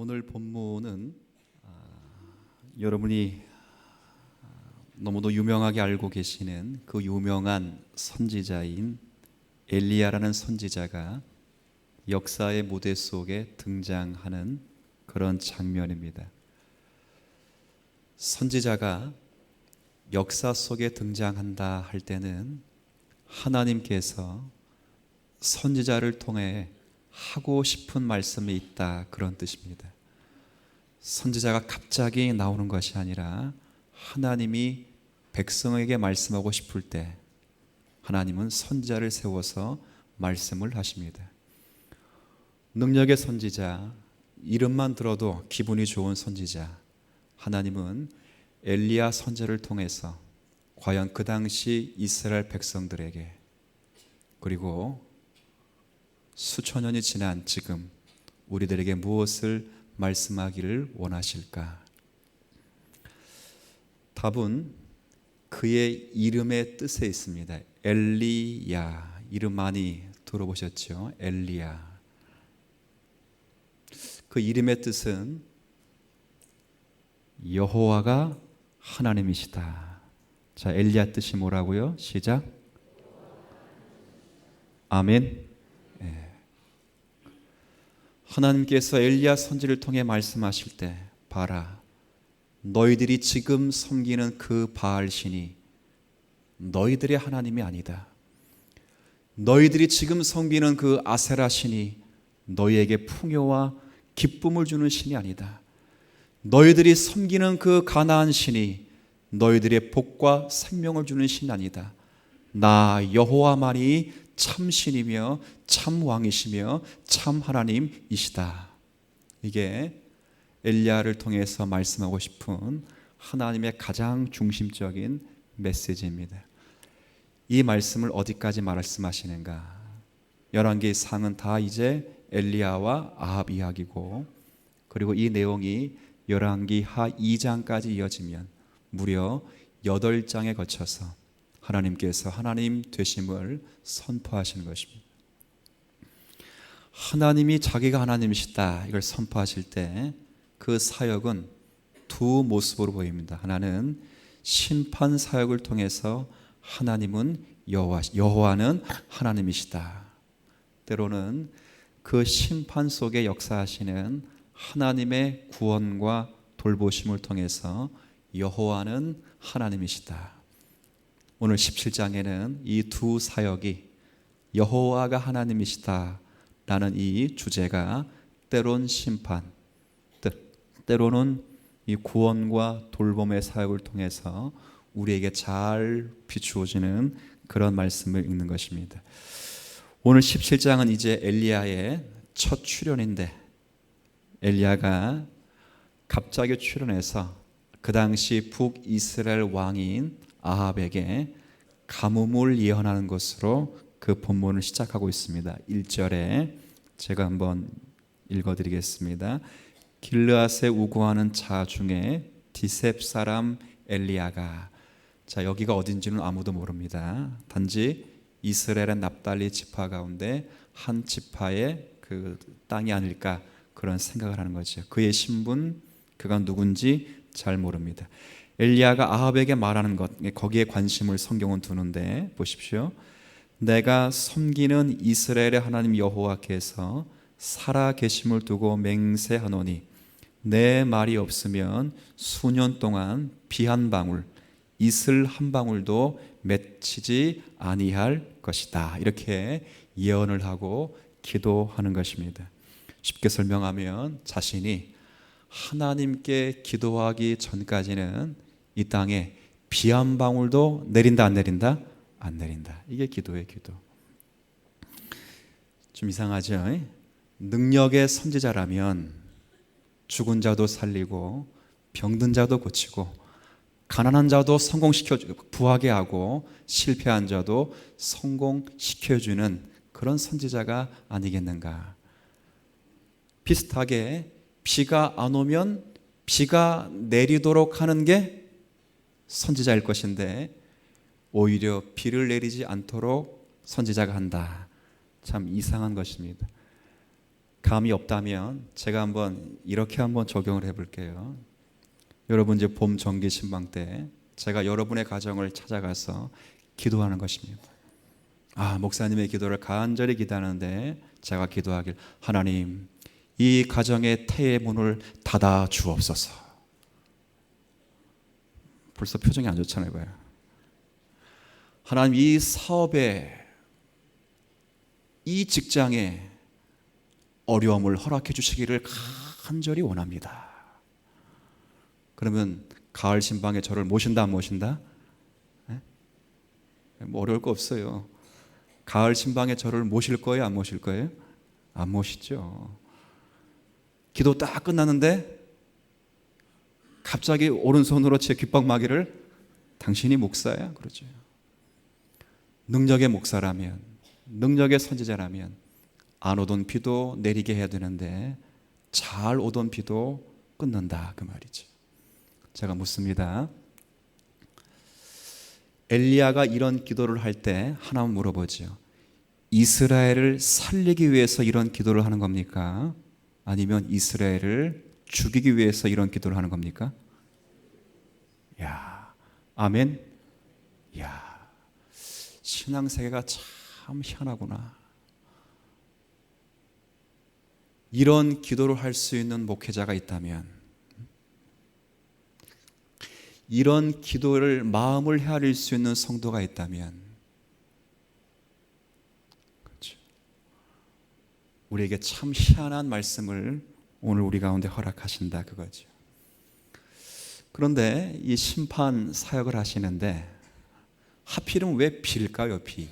오늘 본문은 여러분이 너무도 유명하게 알고 계시는 그 유명한 선지자인 엘리야라는 선지자가 역사의 무대 속에 등장하는 그런 장면입니다. 선지자가 역사 속에 등장한다 할 때는 하나님께서 선지자를 통해 하고 싶은 말씀이 있다, 그런 뜻입니다. 선지자가 갑자기 나오는 것이 아니라 하나님이 백성에게 말씀하고 싶을 때 하나님은 선지자를 세워서 말씀을 하십니다. 능력의 선지자, 이름만 들어도 기분이 좋은 선지자, 하나님은 엘리야 선지자를 통해서 과연 그 당시 이스라엘 백성들에게, 그리고 수천 년이 지난 지금 우리들에게 무엇을 말씀하기를 원하실까? 답은 그의 이름의 뜻에 있습니다. 엘리야, 이름 많이 들어보셨죠? 엘리야. 그 이름의 뜻은 여호와가 하나님이시다. 자, 엘리야 뜻이 뭐라고요? 시작. 아멘. 하나님께서 엘리야 선지를 통해 말씀하실 때, 봐라, 너희들이 지금 섬기는 그 바알 신이 너희들의 하나님이 아니다. 너희들이 지금 섬기는 그 아세라 신이 너희에게 풍요와 기쁨을 주는 신이 아니다. 너희들이 섬기는 그 가나안 신이 너희들의 복과 생명을 주는 신이 아니다. 나 여호와만이 참 신이며 참 왕이시며 참 하나님이시다. 이게 엘리야를 통해서 말씀하고 싶은 하나님의 가장 중심적인 메시지입니다. 이 말씀을 어디까지 말씀하시는가? 열왕기 상은 다 이제 엘리야와 아합 이야기고, 그리고 이 내용이 열왕기 하 2장까지 이어지면 무려 8장에 거쳐서 하나님께서 하나님 되심을 선포하시는 것입니다. 하나님이 자기가 하나님이시다, 이걸 선포하실 때 그 사역은 두 모습으로 보입니다. 하나는 심판 사역을 통해서 하나님은 여호와는 하나님이시다. 때로는 그 심판 속에 역사하시는 하나님의 구원과 돌보심을 통해서 여호와는 하나님이시다. 오늘 17장에는 이 두 사역이 여호와가 하나님이시다 라는 이 주제가 때론 심판, 때로는 이 구원과 돌봄의 사역을 통해서 우리에게 잘 비추어지는 그런 말씀을 읽는 것입니다. 오늘 17장은 이제 엘리야의 첫 출연인데, 엘리야가 갑자기 출연해서 그 당시 북이스라엘 왕인 아합에게 가뭄을 예언하는 것으로 그 본문을 시작하고 있습니다. 1절에 제가 한번 읽어드리겠습니다. 길르앗에 우거하는 자 중에 디셉 사람 엘리야가, 자, 여기가 어딘지는 아무도 모릅니다. 단지 이스라엘의 납달리 지파 가운데 한 지파의 그 땅이 아닐까, 그런 생각을 하는 거죠. 그의 신분, 그가 누군지 잘 모릅니다. 엘리야가 아합에게 말하는 것, 거기에 관심을 성경은 두는데 보십시오. 내가 섬기는 이스라엘의 하나님 여호와께서 살아 계심을 두고 맹세하노니 내 말이 없으면 수년 동안 비 한 방울, 이슬 한 방울도 맺히지 아니할 것이다. 이렇게 예언을 하고 기도하는 것입니다. 쉽게 설명하면 자신이 하나님께 기도하기 전까지는 이 땅에 비 한 방울도 내린다, 안 내린다? 안 내린다. 이게 기도예요, 기도. 좀 이상하죠? 능력의 선지자라면 죽은 자도 살리고 병든 자도 고치고 가난한 자도 부하게 하고 실패한 자도 성공시켜주는 그런 선지자가 아니겠는가? 비슷하게 비가 안 오면 비가 내리도록 하는 게 선지자일 것인데 오히려 비를 내리지 않도록 선지자가 한다. 참 이상한 것입니다. 감이 없다면 제가 한번 이렇게 한번 적용을 해볼게요. 여러분 이제 봄 정기 신방 때 제가 여러분의 가정을 찾아가서 기도하는 것입니다. 목사님의 기도를 간절히 기도하는데 제가 기도하길, 하나님 이 가정의 태의 문을 닫아 주옵소서. 벌써 표정이 안 좋잖아요. 봐요. 하나님 이 사업에, 이 직장에 어려움을 허락해 주시기를 간절히 원합니다. 그러면 가을 신방에 저를 모신다 안 모신다? 뭐 어려울 거 없어요. 가을 신방에 저를 모실 거예요 안 모실 거예요? 안 모시죠. 기도 딱 끝났는데 갑자기 오른손으로 제 귓방마귀를, 당신이 목사야? 그러죠. 능력의 목사라면, 능력의 선지자라면 안 오던 비도 내리게 해야 되는데 잘 오던 비도 끊는다, 그 말이죠. 제가 묻습니다. 엘리야가 이런 기도를 할 때 하나만 물어보죠. 이스라엘을 살리기 위해서 이런 기도를 하는 겁니까? 아니면 이스라엘을 죽이기 위해서 이런 기도를 하는 겁니까? 야, 아멘. 야, 신앙세계가 참 희한하구나. 이런 기도를 할 수 있는 목회자가 있다면, 이런 기도를 마음을 헤아릴 수 있는 성도가 있다면, 그렇죠. 우리에게 참 희한한 말씀을 오늘 우리 가운데 허락하신다, 그거죠. 그런데 이 심판 사역을 하시는데 하필은 왜 비일까요? 비.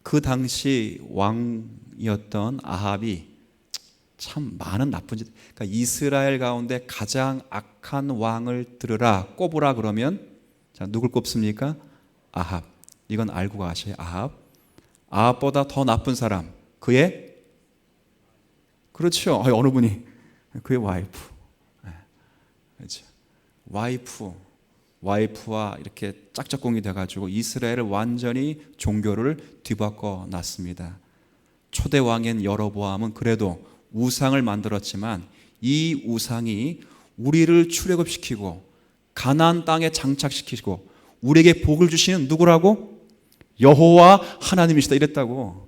그 당시 왕이었던 아합이 참 많은 나쁜 짓, 그러니까 이스라엘 가운데 가장 악한 왕을 들으라, 꼽으라 그러면, 자, 누굴 꼽습니까? 아합. 이건 알고 가셔야. 아합보다 더 나쁜 사람, 그의, 그렇죠. 어느 분이? 그의 와이프. 그렇죠. 와이프와 이렇게 짝짝꿍이 돼가지고 이스라엘을 완전히 종교를 뒤바꿔 놨습니다. 초대 왕인 여로보암은 그래도 우상을 만들었지만 이 우상이 우리를 출애굽시키고 가나안 땅에 장착시키고 우리에게 복을 주시는 누구라고? 여호와 하나님이시다 이랬다고.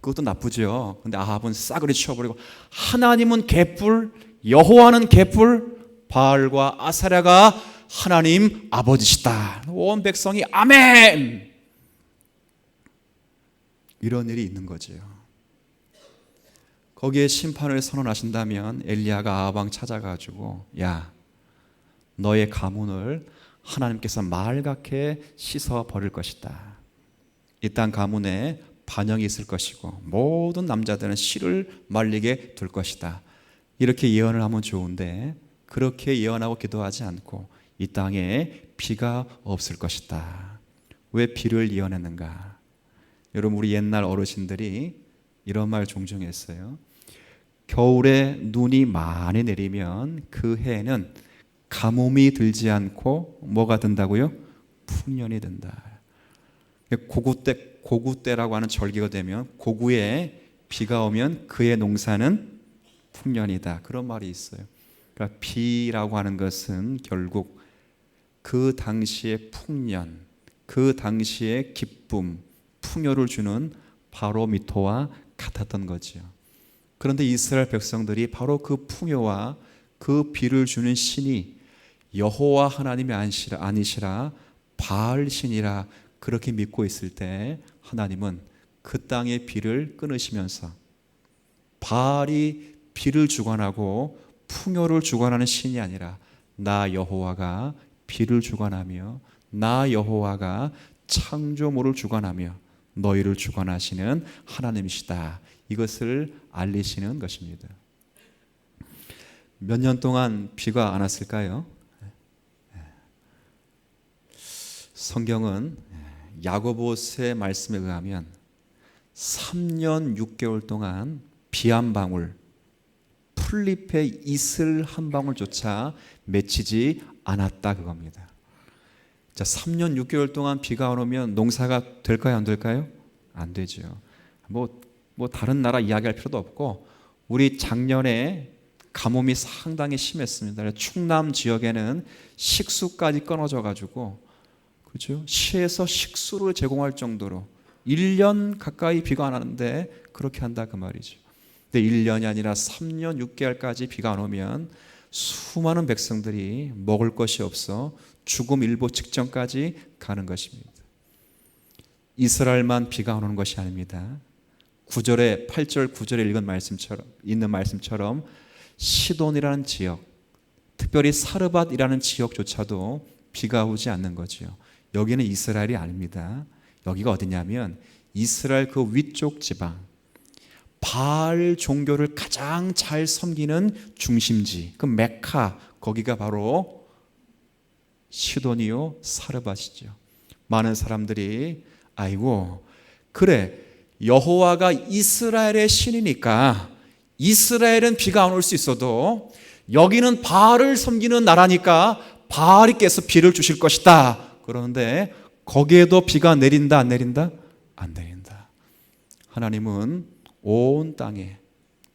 그것도 나쁘죠. 근데 아합은 싸그리 치워버리고, 하나님은 개뿔, 여호와는 개뿔, 바알과 아사랴가 하나님 아버지시다. 온 백성이 아멘! 이런 일이 있는 거죠. 거기에 심판을 선언하신다면 엘리야가 아합 왕 찾아가지고, 야, 너의 가문을 하나님께서 말갛게 씻어 버릴 것이다. 이 땅 가문에 반영이 있을 것이고 모든 남자들은 씨를 말리게 둘 것이다. 이렇게 예언을 하면 좋은데 그렇게 예언하고 기도하지 않고 이 땅에 비가 없을 것이다. 왜 비를 예언했는가? 여러분, 우리 옛날 어르신들이 이런 말 종종 했어요. 겨울에 눈이 많이 내리면 그 해에는 가뭄이 들지 않고 뭐가 든다고요? 풍년이 든다. 고구 때라고 하는 절기가 되면, 고구에 비가 오면 그의 농사는 풍년이다. 그런 말이 있어요. 그러니까 비라고 하는 것은 결국 그 당시의 풍년, 그 당시의 기쁨, 풍요를 주는 바로미터와 같았던 거죠. 그런데 이스라엘 백성들이 바로 그 풍요와 그 비를 주는 신이 여호와 하나님이 아니시라 바알 신이라 그렇게 믿고 있을 때, 하나님은 그 땅의 비를 끊으시면서, 바알이 비를 주관하고 풍요를 주관하는 신이 아니라 나 여호와가 비를 주관하며 나 여호와가 창조물을 주관하며 너희를 주관하시는 하나님이시다. 이것을 알리시는 것입니다. 몇 년 동안 비가 안 왔을까요? 성경은 야고보서의 말씀에 의하면 3년 6개월 동안 비 한 방울, 풀잎의 이슬 한 방울조차 맺히지 않았다, 그겁니다. 자, 3년 6개월 동안 비가 안 오면 농사가 될까요, 안 될까요? 안 되죠. 뭐 뭐 다른 나라 이야기할 필요도 없고 우리 작년에 가뭄이 상당히 심했습니다. 충남 지역에는 식수까지 끊어져 가지고 그렇죠? 시에서 식수를 제공할 정도로 1년 가까이 비가 안 하는데 그렇게 한다 그 말이죠. 근데 1년이 아니라 3년 6개월까지 비가 안 오면 수많은 백성들이 먹을 것이 없어 죽음 일보 직전까지 가는 것입니다. 이스라엘만 비가 안 오는 것이 아닙니다. 9절에 8절 9절에 있는 말씀처럼 시돈이라는 지역, 특별히 사르밧이라는 지역조차도 비가 오지 않는 거죠. 여기는 이스라엘이 아닙니다. 여기가 어디냐면 이스라엘 그 위쪽 지방, 바알 종교를 가장 잘 섬기는 중심지, 그 메카, 거기가 바로 시돈이요 사르밧이죠. 많은 사람들이 아이고 그래 여호와가 이스라엘의 신이니까 이스라엘은 비가 안 올 수 있어도 여기는 바알을 섬기는 나라니까 바알이께서 비를 주실 것이다. 그런데 거기에도 비가 내린다 안 내린다? 안 내린다. 하나님은 온 땅에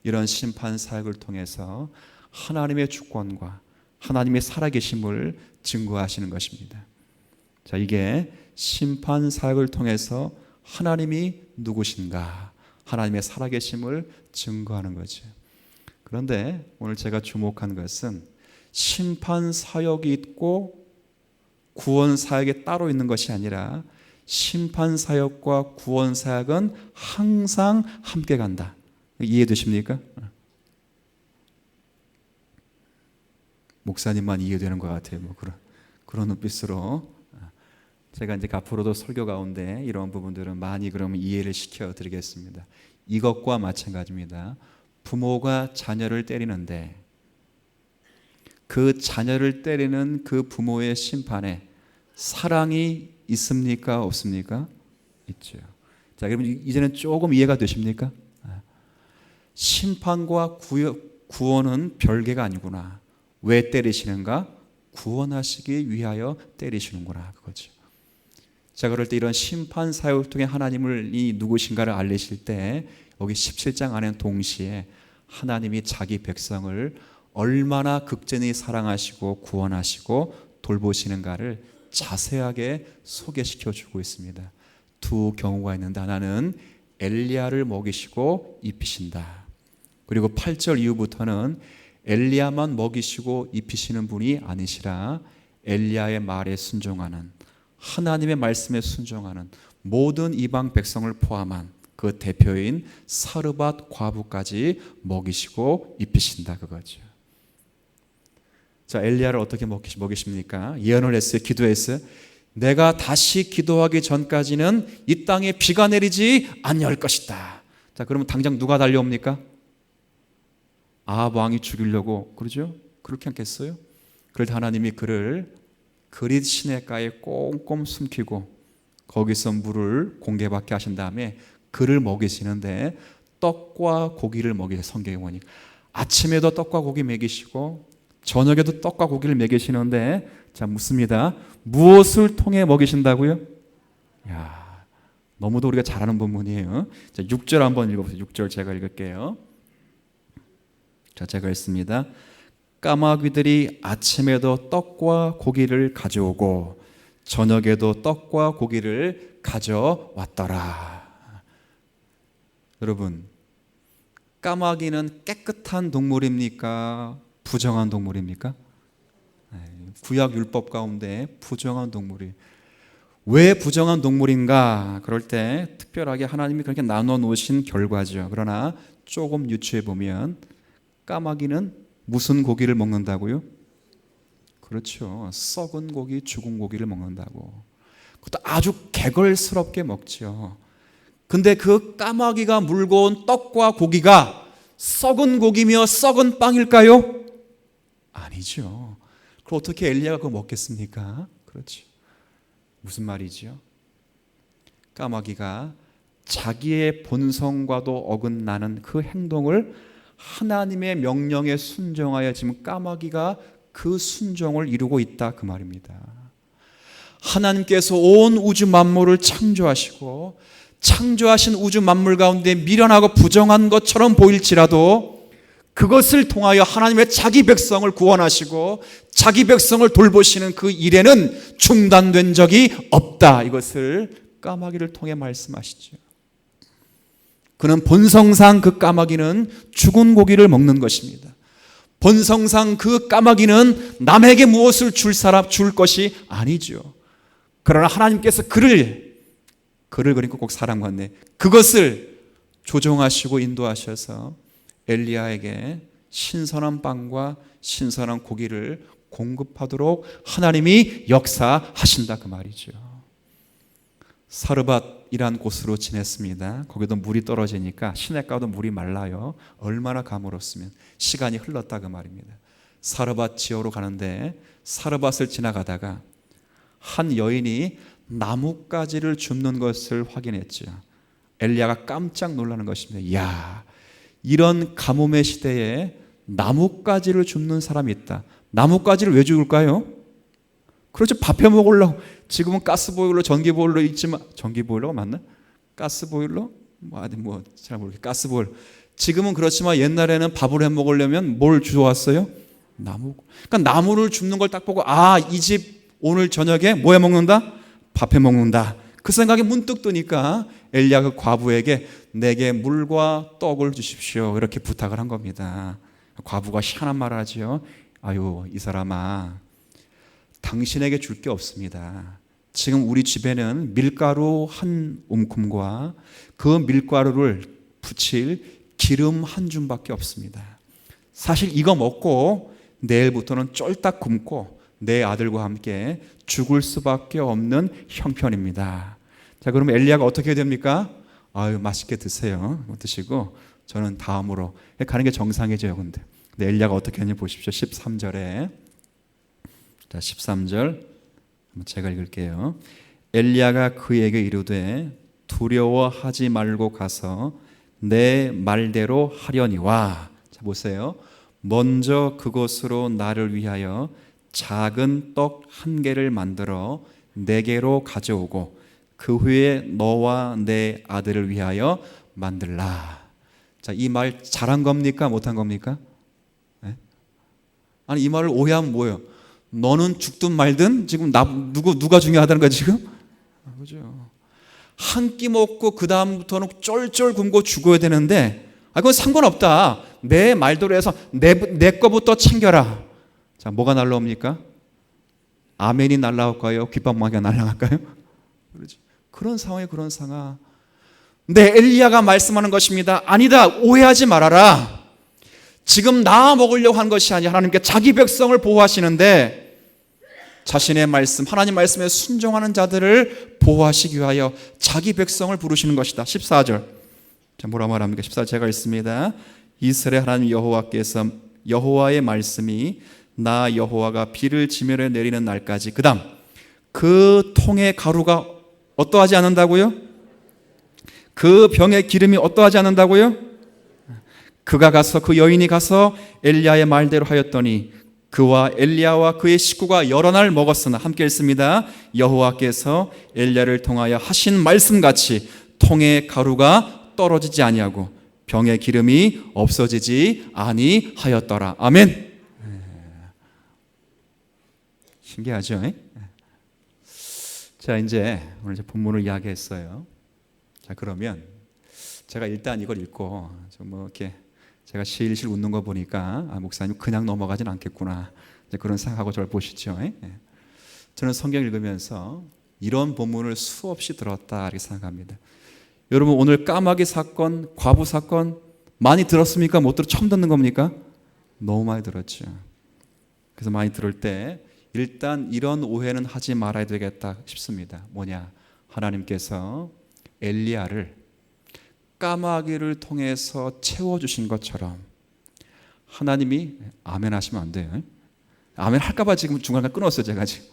이런 심판 사역을 통해서 하나님의 주권과 하나님의 살아계심을 증거하시는 것입니다. 자, 이게 심판 사역을 통해서 하나님이 누구신가, 하나님의 살아계심을 증거하는 거죠. 그런데 오늘 제가 주목한 것은 심판 사역이 있고 구원 사역이 따로 있는 것이 아니라 심판 사역과 구원 사역은 항상 함께 간다. 이해되십니까? 목사님만 이해되는 것 같아요. 뭐 그런 눈빛으로 제가 이제 앞으로도 설교 가운데 이런 부분들은 많이 그러면 이해를 시켜 드리겠습니다. 이것과 마찬가지입니다. 부모가 자녀를 때리는데 그 자녀를 때리는 그 부모의 심판에 사랑이 있습니까? 없습니까? 있죠. 자, 여러분 이제는 조금 이해가 되십니까? 심판과 구원은 별개가 아니구나. 왜 때리시는가? 구원하시기 위하여 때리시는구나. 그거죠. 자, 그럴 때 이런 심판 사역을 통해 하나님을 이 누구신가를 알리실 때 여기 17장 안에는 동시에 하나님이 자기 백성을 얼마나 극진히 사랑하시고 구원하시고 돌보시는가를 자세하게 소개시켜 주고 있습니다. 두 경우가 있는데 하나는 엘리야를 먹이시고 입히신다. 그리고 8절 이후부터는 엘리야만 먹이시고 입히시는 분이 아니시라 엘리야의 말에 순종하는 하나님의 말씀에 순종하는 모든 이방 백성을 포함한 그 대표인 사르밧 과부까지 먹이시고 입히신다 그거죠. 자, 엘리야를 어떻게 먹이십니까? 예언을 했어요. 기도했어요. 내가 다시 기도하기 전까지는 이 땅에 비가 내리지 아니할 것이다. 자, 그러면 당장 누가 달려옵니까? 아합 왕이 죽이려고 그러죠? 그렇게 않겠어요? 그럴 때 하나님이 그를 그릿 시내가에 꽁꽁 숨기고 거기서 물을 공개받게 하신 다음에 그를 먹이시는데 떡과 고기를 먹이세요. 성경에 보니까 아침에도 떡과 고기 먹이시고 저녁에도 떡과 고기를 먹이시는데 자, 묻습니다. 무엇을 통해 먹이신다고요? 야, 너무도 우리가 잘 아는 본문이에요. 자, 6절 한번 읽어보세요. 6절 제가 읽을게요. 자, 제가 읽습니다. 까마귀들이 아침에도 떡과 고기를 가져오고 저녁에도 떡과 고기를 가져왔더라. 여러분, 까마귀는 깨끗한 동물입니까? 부정한 동물입니까? 구약 율법 가운데 부정한 동물이. 왜 부정한 동물인가? 그럴 때 특별하게 하나님이 그렇게 나눠 놓으신 결과죠. 그러나 조금 유추해 보면 까마귀는 무슨 고기를 먹는다고요? 그렇죠. 썩은 고기, 죽은 고기를 먹는다고. 그것도 아주 개걸스럽게 먹죠. 근데 그 까마귀가 물고 온 떡과 고기가 썩은 고기며 썩은 빵일까요? 아니죠. 그럼 어떻게 엘리야가 그거 먹겠습니까? 그렇죠. 무슨 말이죠? 까마귀가 자기의 본성과도 어긋나는 그 행동을 하나님의 명령에 순종하여 지금 까마귀가 그 순종을 이루고 있다 그 말입니다. 하나님께서 온 우주 만물을 창조하시고 창조하신 우주 만물 가운데 미련하고 부정한 것처럼 보일지라도 그것을 통하여 하나님의 자기 백성을 구원하시고 자기 백성을 돌보시는 그 일에는 중단된 적이 없다. 이것을 까마귀를 통해 말씀하시죠. 그는 본성상 그 까마귀는 죽은 고기를 먹는 것입니다. 본성상 그 까마귀는 남에게 무엇을 줄 것이 아니죠. 그러나 하나님께서 그를 그러니까 꼭 사람 같네. 그것을 조종하시고 인도하셔서 엘리야에게 신선한 빵과 신선한 고기를 공급하도록 하나님이 역사하신다 그 말이죠. 사르밧이란 곳으로 지냈습니다. 거기도 물이 떨어지니까 시냇가도 물이 말라요. 얼마나 가물었으면 시간이 흘렀다 그 말입니다. 사르밧 지역으로 가는데 사르밧을 지나가다가 한 여인이 나뭇가지를 줍는 것을 확인했죠. 엘리야가 깜짝 놀라는 것입니다. 이야, 이런 가뭄의 시대에 나뭇가지를 줍는 사람이 있다. 나뭇가지를 왜 줄까요? 그렇죠. 밥해 먹으려고. 지금은 가스보일러, 전기보일러 있지만, 전기보일러가 맞나? 가스보일러? 잘 모르겠어요. 가스보일러. 지금은 그렇지만 옛날에는 밥을 해 먹으려면 뭘 주워왔어요? 나무. 그러니까 나무를 줍는 걸 딱 보고, 이 집 오늘 저녁에 뭐 해 먹는다? 밥 해 먹는다. 그 생각이 문득 드니까 엘리야 그 과부에게 내게 물과 떡을 주십시오. 이렇게 부탁을 한 겁니다. 과부가 희한한 말을 하죠. 아유, 이 사람아, 당신에게 줄 게 없습니다. 지금 우리 집에는 밀가루 한 움큼과 그 밀가루를 붙일 기름 한 줌밖에 없습니다. 사실 이거 먹고 내일부터는 쫄딱 굶고 내 아들과 함께 죽을 수밖에 없는 형편입니다. 자, 그러면 엘리야가 어떻게 됩니까? 아유, 맛있게 드세요. 드시고 저는 다음으로 가는 게 정상이죠. 근데 엘리야가 어떻게 했냐 보십시오. 13절에. 자, 13절 제가 읽을게요. 엘리야가 그에게 이르되 두려워하지 말고 가서 내 말대로 하려니와. 자, 보세요. 먼저 그것으로 나를 위하여 작은 떡 한 개를 만들어 내게로 가져오고 그 후에 너와 내 아들을 위하여 만들라. 자, 이 말 잘한 겁니까? 못한 겁니까? 네? 아니, 이 말을 오해하면 뭐예요? 너는 죽든 말든 지금 누가 중요하다는 거야 지금? 그죠? 한 끼 먹고 그 다음부터는 쫄쫄 굶고 죽어야 되는데, 그건 상관없다. 내 말대로 해서 내 거부터 챙겨라. 자, 뭐가 날라옵니까? 아멘이 날라올까요? 귓방망이가 날아갈까요? 그렇죠. 그런 상황에 그런 상황. 근데 엘리야가 말씀하는 것입니다. 아니다, 오해하지 말아라. 지금 나 먹으려고 한 것이 아니라 하나님께 자기 백성을 보호하시는데 자신의 말씀, 하나님 말씀에 순종하는 자들을 보호하시기 위하여 자기 백성을 부르시는 것이다. 14절. 자, 뭐라 말합니까? 14절 제가 읽습니다. 이스라엘 하나님 여호와께서 여호와의 말씀이 나 여호와가 비를 지면에 내리는 날까지 그다음 그 통의 가루가 어떠하지 않는다고요? 그 병의 기름이 어떠하지 않는다고요? 그가 가서 그 여인이 가서 엘리야의 말대로 하였더니 그와 엘리야와 그의 식구가 여러 날 먹었으나 함께 읽습니다. 여호와께서 엘리야를 통하여 하신 말씀같이 통의 가루가 떨어지지 아니하고 병의 기름이 없어지지 아니하였더라. 아멘. 신기하죠? 자, 이제 오늘 본문을 이야기했어요. 자, 그러면 제가 일단 이걸 읽고 좀 이렇게 제가 실실 웃는 거 보니까 목사님 그냥 넘어가진 않겠구나, 이제 그런 생각하고 저를 보시죠. 저는 성경 읽으면서 이런 본문을 수없이 들었다 이렇게 생각합니다. 여러분, 오늘 까마귀 사건, 과부 사건 많이 들었습니까? 못 들어 처음 듣는 겁니까? 너무 많이 들었죠. 그래서 많이 들을 때 일단 이런 오해는 하지 말아야 되겠다 싶습니다. 뭐냐? 하나님께서 엘리야를 까마귀를 통해서 채워주신 것처럼 하나님이 아멘 하시면 안 돼요. 아멘 할까봐 지금 중간에 끊었어요. 제가 지금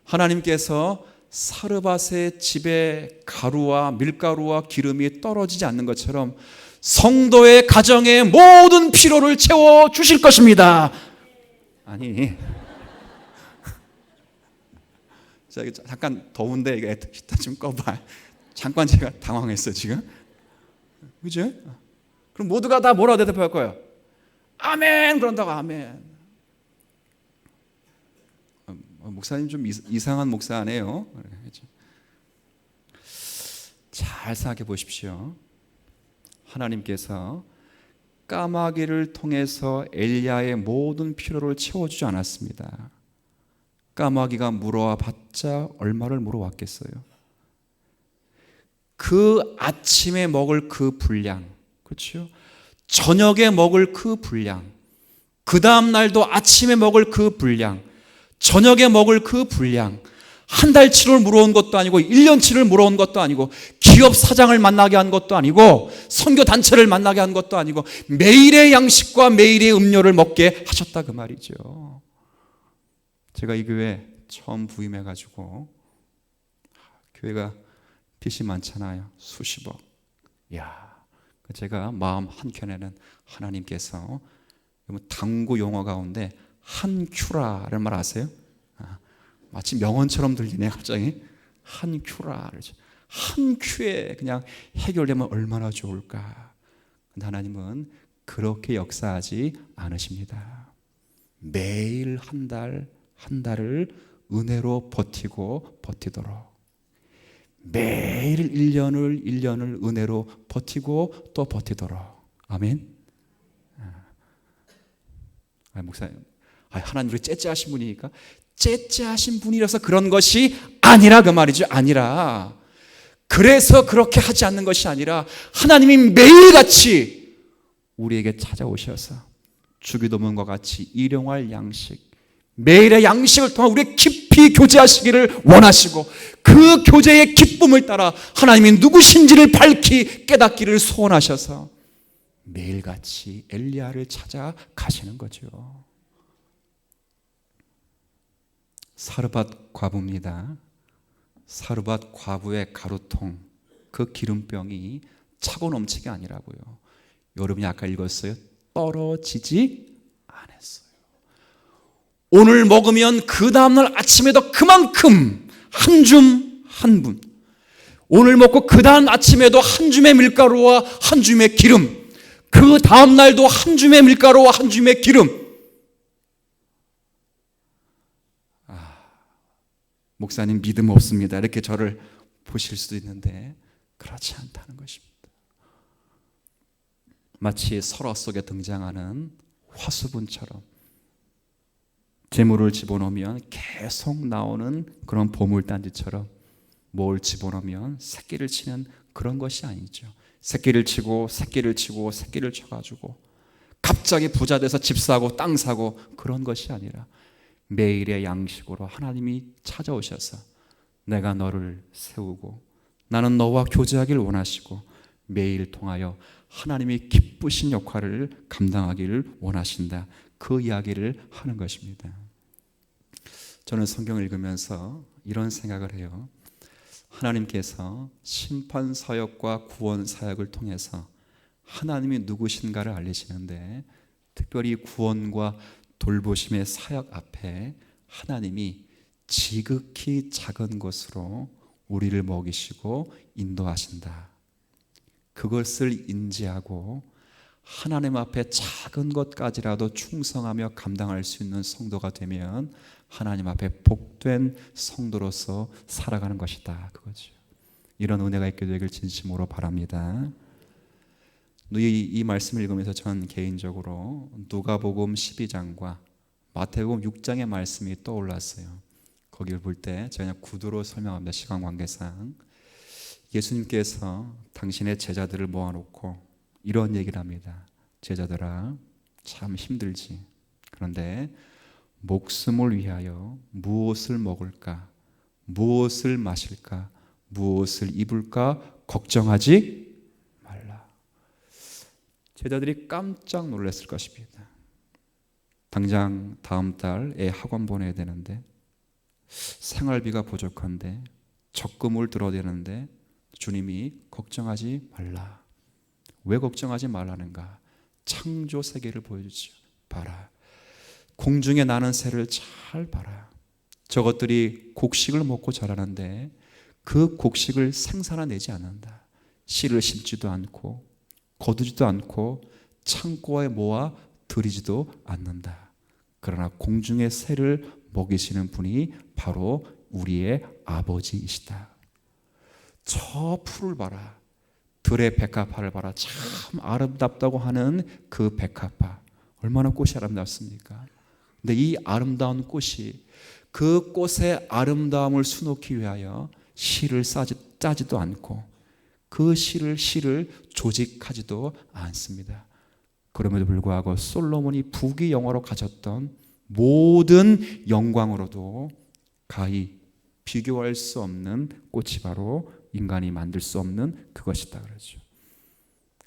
하나님께서 사르밧의 집에 가루와 밀가루와 기름이 떨어지지 않는 것처럼 성도의 가정의 모든 필요를 채워주실 것입니다. 아니, 자, 잠깐 더운데 이거 히터 좀 꺼봐. 잠깐 제가 당황했어요 지금. 그죠? 그럼 모두가 다 뭐라고 대답할 거예요? 아멘 그런다고. 아멘. 목사님 좀 이상한 목사네요. 잘 생각해 보십시오. 하나님께서 까마귀를 통해서 엘리야의 모든 필요를 채워주지 않았습니다. 까마귀가 물어와 봤자 얼마를 물어왔겠어요? 그 아침에 먹을 그 분량, 그렇죠? 저녁에 먹을 그 분량, 그 다음 날도 아침에 먹을 그 분량, 저녁에 먹을 그 분량, 한 달치를 물어온 것도 아니고 1년치를 물어온 것도 아니고 기업 사장을 만나게 한 것도 아니고 선교 단체를 만나게 한 것도 아니고 매일의 양식과 매일의 음료를 먹게 하셨다 그 말이죠. 제가 이 교회 처음 부임해가지고 교회가 빚이 많잖아요. 수십억. 야, 제가 마음 한켠에는 하나님께서 당구 용어 가운데 한 큐라를 말 아세요? 마치 명언처럼 들리네 갑자기. 한 큐라. 한 큐에 그냥 해결되면 얼마나 좋을까. 근데 하나님은 그렇게 역사하지 않으십니다. 매일 한 달을 은혜로 버티도록, 매일 1년을 은혜로 버티고 또 버티도록. 아멘. 목사님, 하나님 우리 째째하신 분이니까. 째째하신 분이라서 그런 것이 아니라 그 말이죠. 아니라 그래서 그렇게 하지 않는 것이 아니라 하나님이 매일같이 우리에게 찾아오셔서 주기도문과 같이 일용할 양식, 매일의 양식을 통해 우리 깊이 교제하시기를 원하시고 그 교제의 기쁨을 따라 하나님이 누구신지를 밝히 깨닫기를 소원하셔서 매일같이 엘리야를 찾아가시는 거죠. 사르밧 과부입니다. 사르밧 과부의 가루통, 그 기름병이 차고 넘치게 아니라고요. 여러분이 아까 읽었어요. 떨어지지 않았어요. 오늘 먹으면 그 다음날 아침에도 그만큼 한 줌 한 분, 오늘 먹고 그 다음 아침에도 한 줌의 밀가루와 한 줌의 기름, 그 다음날도 한 줌의 밀가루와 한 줌의 기름. 목사님 믿음 없습니다. 이렇게 저를 보실 수도 있는데 그렇지 않다는 것입니다. 마치 설화 속에 등장하는 화수분처럼 재물을 집어넣으면 계속 나오는 그런 보물단지처럼 뭘 집어넣으면 새끼를 치는 그런 것이 아니죠. 새끼를 치고 새끼를 치고 새끼를 쳐가지고 갑자기 부자 돼서 집 사고 땅 사고 그런 것이 아니라 매일의 양식으로 하나님이 찾아오셔서 내가 너를 세우고 나는 너와 교제하기를 원하시고 매일 통하여 하나님이 기쁘신 역할을 감당하기를 원하신다. 그 이야기를 하는 것입니다. 저는 성경을 읽으면서 이런 생각을 해요. 하나님께서 심판 사역과 구원 사역을 통해서 하나님이 누구신가를 알리시는데 특별히 구원과 돌보심의 사역 앞에 하나님이 지극히 작은 것으로 우리를 먹이시고 인도하신다. 그것을 인지하고 하나님 앞에 작은 것까지라도 충성하며 감당할 수 있는 성도가 되면 하나님 앞에 복된 성도로서 살아가는 것이다. 그거죠. 이런 은혜가 있게 되길 진심으로 바랍니다. 이 말씀을 읽으면서 전 개인적으로 누가복음 12장과 마태복음 6장의 말씀이 떠올랐어요. 거기를 볼 때 제가 그냥 구두로 설명합니다. 시간 관계상. 예수님께서 당신의 제자들을 모아놓고 이런 얘기를 합니다. 제자들아, 참 힘들지. 그런데 목숨을 위하여 무엇을 먹을까, 무엇을 마실까, 무엇을 입을까 걱정하지 말라. 제자들이 깜짝 놀랐을 것입니다. 당장 다음 달 애 학원 보내야 되는데, 생활비가 부족한데, 적금을 들어야 되는데 주님이 걱정하지 말라. 왜 걱정하지 말라는가? 창조 세계를 보여주죠. 봐라. 공중에 나는 새를 잘 봐라. 저것들이 곡식을 먹고 자라는데 그 곡식을 생산해내지 않는다. 씨를 심지도 않고 거두지도 않고 창고에 모아 들이지도 않는다. 그러나 공중의 새를 먹이시는 분이 바로 우리의 아버지이시다. 저 풀을 봐라. 들의 백합화를 봐라. 참 아름답다고 하는 그 백합화. 얼마나 꽃이 아름답습니까? 근데 이 아름다운 꽃이 그 꽃의 아름다움을 수놓기 위하여 씨를 짜지도 않고 그 씨를 조직하지도 않습니다. 그럼에도 불구하고 솔로몬이 부귀영화로 가졌던 모든 영광으로도 가히 비교할 수 없는 꽃이 바로 인간이 만들 수 없는 그것이다 그러죠.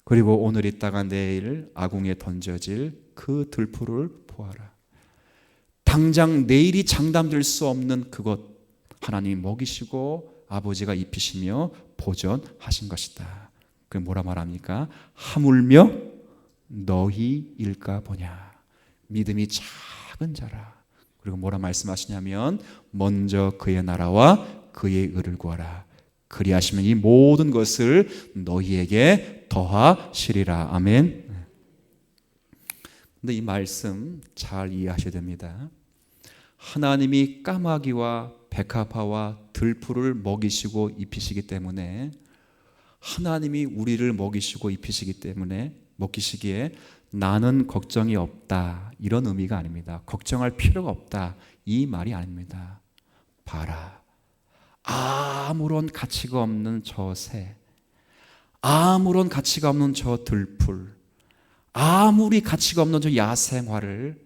그리고 오늘 있다가 내일 아궁이에 던져질 그 들풀을 보아라. 당장 내일이 장담될 수 없는 그것 하나님이 먹이시고 아버지가 입히시며 보존하신 것이다. 그 뭐라 말합니까? 하물며 너희일까 보냐. 믿음이 작은 자라. 그리고 뭐라 말씀하시냐면 먼저 그의 나라와 그의 의를 구하라. 그리하시면 이 모든 것을 너희에게 더하시리라. 아멘. 근데 이 말씀 잘 이해하셔야 됩니다. 하나님이 까마귀와 백합화와 들풀을 먹이시고 입히시기 때문에 하나님이 우리를 먹이시고 입히시기 때문에 먹이시기에 나는 걱정이 없다 이런 의미가 아닙니다. 걱정할 필요가 없다 이 말이 아닙니다. 봐라. 아무런 가치가 없는 저 새, 아무런 가치가 없는 저 들풀, 아무리 가치가 없는 저 야생화를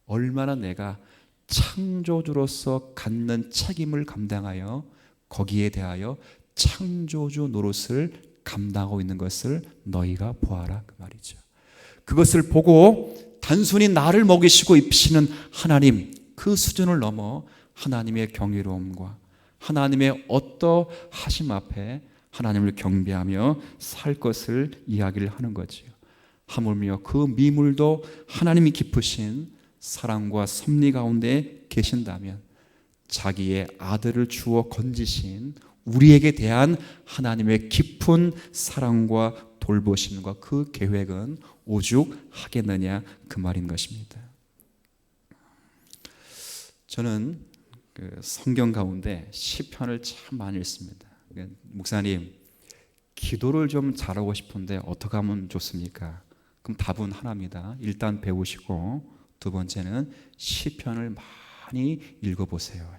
얼마나 내가 창조주로서 갖는 책임을 감당하여 거기에 대하여 창조주 노릇을 감당하고 있는 것을 너희가 보아라 그 말이죠. 그것을 보고 단순히 나를 먹이시고 입히시는 하나님 그 수준을 넘어 하나님의 경이로움과 하나님의 어떠하심 앞에 하나님을 경배하며 살 것을 이야기를 하는 거지요. 하물며 그 미물도 하나님이 깊으신 사랑과 섭리 가운데 계신다면 자기의 아들을 주어 건지신 우리에게 대한 하나님의 깊은 사랑과 돌보심과 그 계획은 오죽하겠느냐 그 말인 것입니다. 저는 성경 가운데 시편을 참 많이 읽습니다. 목사님, 기도를 좀 잘하고 싶은데 어떻게 하면 좋습니까? 그럼 답은 하나입니다. 일단 배우시고 두 번째는 시편을 많이 읽어보세요.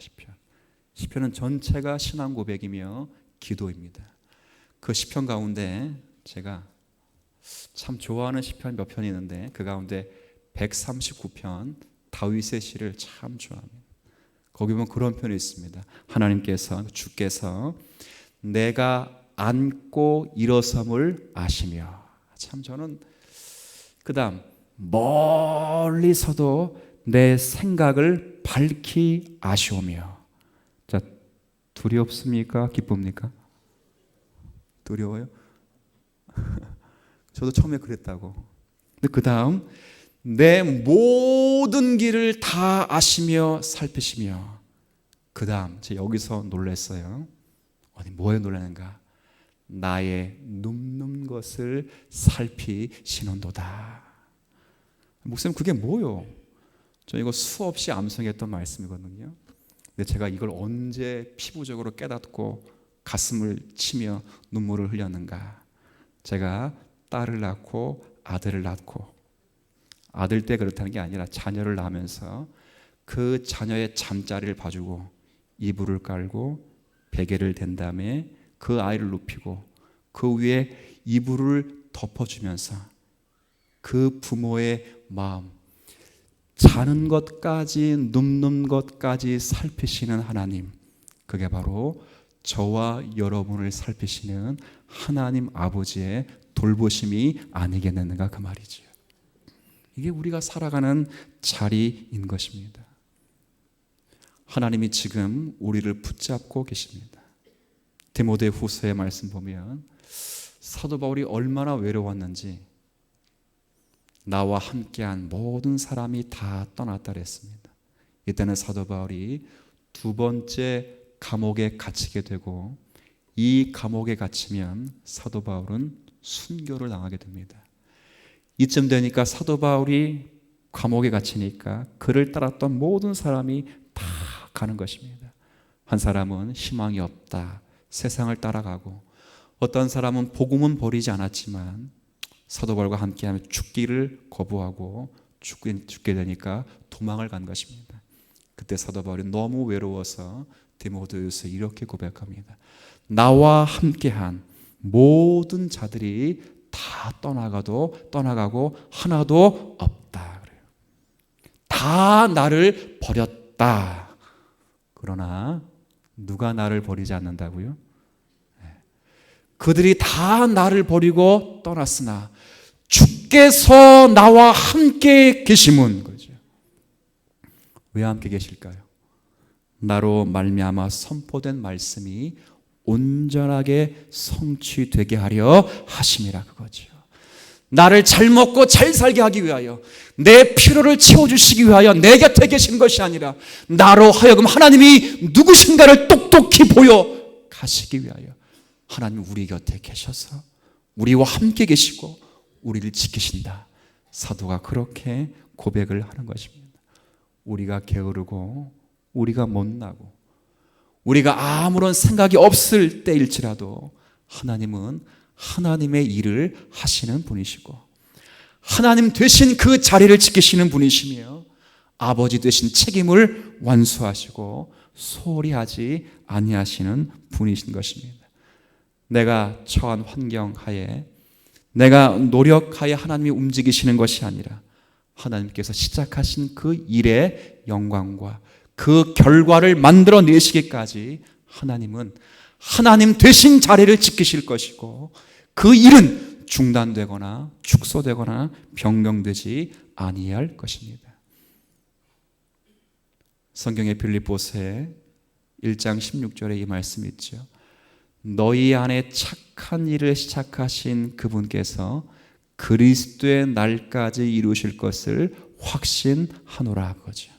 시편은 전체가 신앙 고백이며 기도입니다. 그 시편 가운데 제가 참 좋아하는 시편 몇 편이 있는데 그 가운데 139편 다윗의 시를 참 좋아합니다. 거기 보면 그런 편이 있습니다. 하나님께서 주께서 내가 앉고 일어섬을 아시며 참 저는 그 다음 멀리서도 내 생각을 밝히 아시오며 자 두렵습니까? 기쁩니까? 두려워요? 저도 처음에 그랬다고. 근데 그 다음 내 모든 길을 다 아시며 살피시며 그 다음 제가 여기서 놀랐어요. 아니 뭐에 놀라는가? 나의 눕는 것을 살피시는도다. 목사님 그게 뭐요? 저 이거 수없이 암송했던 말씀이거든요. 근데 제가 이걸 언제 피부적으로 깨닫고 가슴을 치며 눈물을 흘렸는가? 제가 딸을 낳고 아들을 낳고 아들 때 그렇다는 게 아니라 자녀를 낳으면서 그 자녀의 잠자리를 봐주고 이불을 깔고 베개를 댄 다음에 그 아이를 눕히고 그 위에 이불을 덮어주면서 그 부모의 마음 자는 것까지 눕는 것까지 살피시는 하나님, 그게 바로 저와 여러분을 살피시는 하나님 아버지의 돌보심이 아니겠는가 그 말이죠. 이게 우리가 살아가는 자리인 것입니다. 하나님이 지금 우리를 붙잡고 계십니다. 디모데후서의 말씀 보면 사도 바울이 얼마나 외로웠는지 나와 함께한 모든 사람이 다 떠났다 그랬습니다. 이때는 사도 바울이 두 번째 감옥에 갇히게 되고 이 감옥에 갇히면 사도 바울은 순교를 당하게 됩니다. 이쯤 되니까 사도 바울이 감옥에 갇히니까 그를 따랐던 모든 사람이 다 가는 것입니다. 한 사람은 희망이 없다, 세상을 따라가고, 어떤 사람은 복음은 버리지 않았지만 사도 바울과 함께하면 죽기를 거부하고 죽게 되니까 도망을 간 것입니다. 그때 사도 바울이 너무 외로워서 디모데후서에 이렇게 고백합니다. 나와 함께한 모든 자들이 다 떠나가고 하나도 없다 그래요. 다 나를 버렸다. 그러나 누가 나를 버리지 않는다고요? 그들이 다 나를 버리고 떠났으나 주께서 나와 함께 계심은 거죠. 왜 함께 계실까요? 나로 말미암아 선포된 말씀이 온전하게 성취되게 하려 하심이라 그거죠. 나를 잘 먹고 잘 살게 하기 위하여, 내 필요를 채워주시기 위하여 내 곁에 계신 것이 아니라 나로 하여금 하나님이 누구신가를 똑똑히 보여 가시기 위하여 하나님 우리 곁에 계셔서 우리와 함께 계시고 우리를 지키신다. 사도가 그렇게 고백을 하는 것입니다. 우리가 게으르고 우리가 못나고 우리가 아무런 생각이 없을 때일지라도 하나님은 하나님의 일을 하시는 분이시고 하나님 되신 그 자리를 지키시는 분이시며 아버지 되신 책임을 완수하시고 소홀히 하지 아니하시는 분이신 것입니다. 내가 처한 환경 하에 내가 노력하여 하나님이 움직이시는 것이 아니라 하나님께서 시작하신 그 일의 영광과 그 결과를 만들어내시기까지 하나님은 하나님 되신 자리를 지키실 것이고 그 일은 중단되거나 축소되거나 변경되지 아니할 것입니다. 성경의 빌립보서에 1장 16절에 이 말씀이 있죠. 너희 안에 착한 일을 시작하신 그분께서 그리스도의 날까지 이루실 것을 확신하노라 그거죠.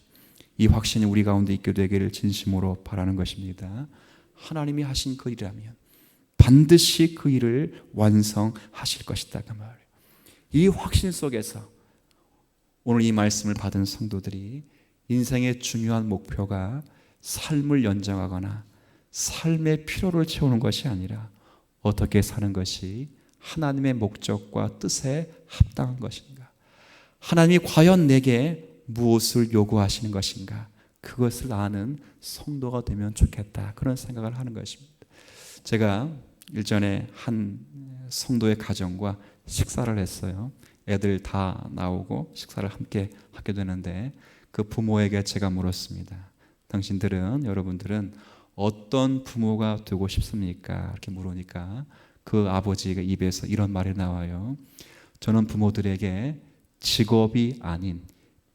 이 확신이 우리 가운데 있게 되기를 진심으로 바라는 것입니다. 하나님이 하신 그 일이라면 반드시 그 일을 완성하실 것이다 그 말이에요. 이 확신 속에서 오늘 이 말씀을 받은 성도들이 인생의 중요한 목표가 삶을 연장하거나 삶의 필요를 채우는 것이 아니라 어떻게 사는 것이 하나님의 목적과 뜻에 합당한 것인가, 하나님이 과연 내게 무엇을 요구하시는 것인가, 그것을 아는 성도가 되면 좋겠다, 그런 생각을 하는 것입니다. 제가 일전에 한 성도의 가정과 식사를 했어요. 애들 다 나오고 식사를 함께 하게 되는데 그 부모에게 제가 물었습니다. 여러분들은 어떤 부모가 되고 싶습니까? 이렇게 물으니까 그 아버지가 입에서 이런 말이 나와요. 저는 부모들에게 직업이 아닌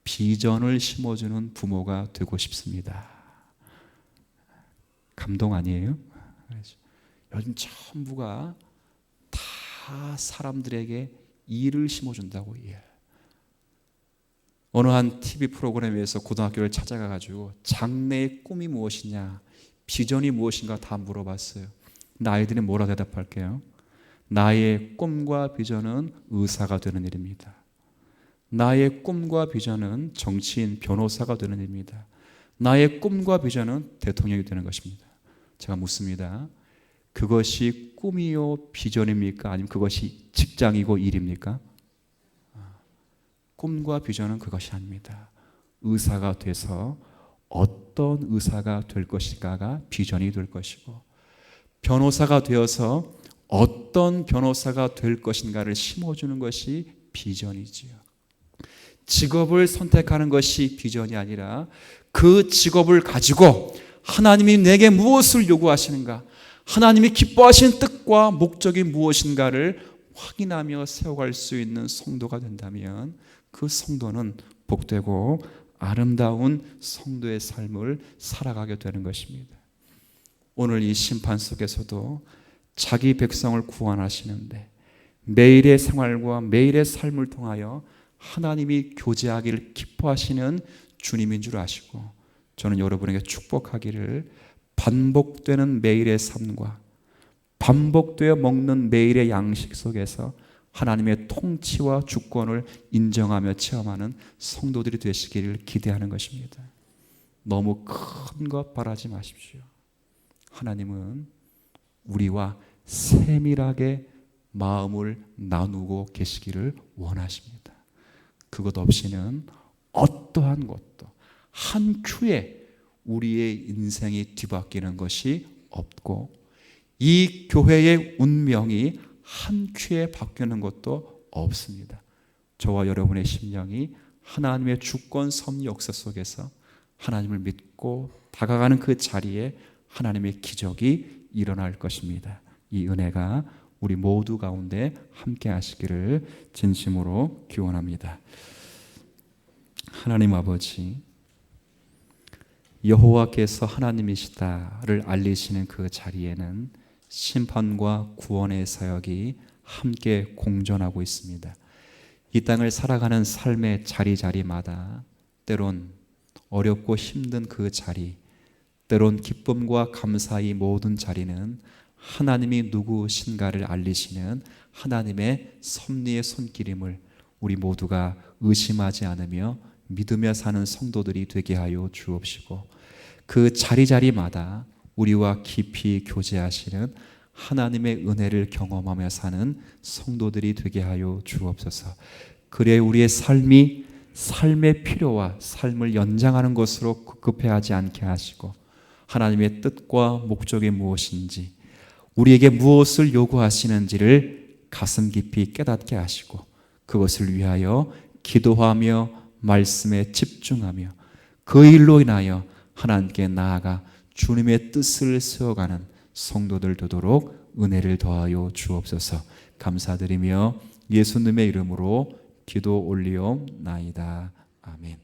비전을 심어주는 부모가 되고 싶습니다. 감동 아니에요? 요즘 전부가 다 사람들에게 일을 심어준다고. 어느 한 TV 프로그램에서 고등학교를 찾아가가지고 장래의 꿈이 무엇이냐, 비전이 무엇인가 다 물어봤어요. 근데 아이들이 뭐라 대답할게요? 나의 꿈과 비전은 의사가 되는 일입니다. 나의 꿈과 비전은 정치인, 변호사가 되는 일입니다. 나의 꿈과 비전은 대통령이 되는 것입니다. 제가 묻습니다. 그것이 꿈이요 비전입니까? 아니면 그것이 직장이고 일입니까? 꿈과 비전은 그것이 아닙니다. 의사가 돼서 어떤 의사가 될 것인가가 비전이 될 것이고, 변호사가 되어서 어떤 변호사가 될 것인가를 심어주는 것이 비전이지요. 직업을 선택하는 것이 비전이 아니라 그 직업을 가지고 하나님이 내게 무엇을 요구하시는가, 하나님이 기뻐하시는 뜻과 목적이 무엇인가를 확인하며 세워갈 수 있는 성도가 된다면 그 성도는 복되고 아름다운 성도의 삶을 살아가게 되는 것입니다. 오늘 이 심판 속에서도 자기 백성을 구원하시는데 매일의 생활과 매일의 삶을 통하여 하나님이 교제하기를 기뻐하시는 주님인 줄 아시고, 저는 여러분에게 축복하기를 반복되는 매일의 삶과 반복되어 먹는 매일의 양식 속에서 하나님의 통치와 주권을 인정하며 체험하는 성도들이 되시기를 기대하는 것입니다. 너무 큰 것 바라지 마십시오. 하나님은 우리와 세밀하게 마음을 나누고 계시기를 원하십니다. 그것 없이는 어떠한 것도 한 큐에 우리의 인생이 뒤바뀌는 것이 없고, 이 교회의 운명이 한 큐에 바뀌는 것도 없습니다. 저와 여러분의 심령이 하나님의 주권 섭리 역사 속에서 하나님을 믿고 다가가는 그 자리에 하나님의 기적이 일어날 것입니다. 이 은혜가 우리 모두 가운데 함께 하시기를 진심으로 기원합니다. 하나님 아버지, 여호와께서 하나님이시다를 알리시는 그 자리에는 심판과 구원의 사역이 함께 공존하고 있습니다. 이 땅을 살아가는 삶의 자리자리마다 때론 어렵고 힘든 그 자리, 때론 기쁨과 감사의 모든 자리는 하나님이 누구신가를 알리시는 하나님의 섭리의 손길임을 우리 모두가 의심하지 않으며 믿으며 사는 성도들이 되게 하여 주옵시고, 그 자리자리마다 우리와 깊이 교제하시는 하나님의 은혜를 경험하며 사는 성도들이 되게 하여 주옵소서. 그래 우리의 삶이 삶의 필요와 삶을 연장하는 것으로 급급해하지 않게 하시고, 하나님의 뜻과 목적이 무엇인지, 우리에게 무엇을 요구하시는지를 가슴 깊이 깨닫게 하시고, 그것을 위하여 기도하며 말씀에 집중하며 그 일로 인하여 하나님께 나아가 주님의 뜻을 세워가는 성도들 되도록 은혜를 더하여 주옵소서. 감사드리며 예수님의 이름으로 기도 올리옵나이다. 아멘.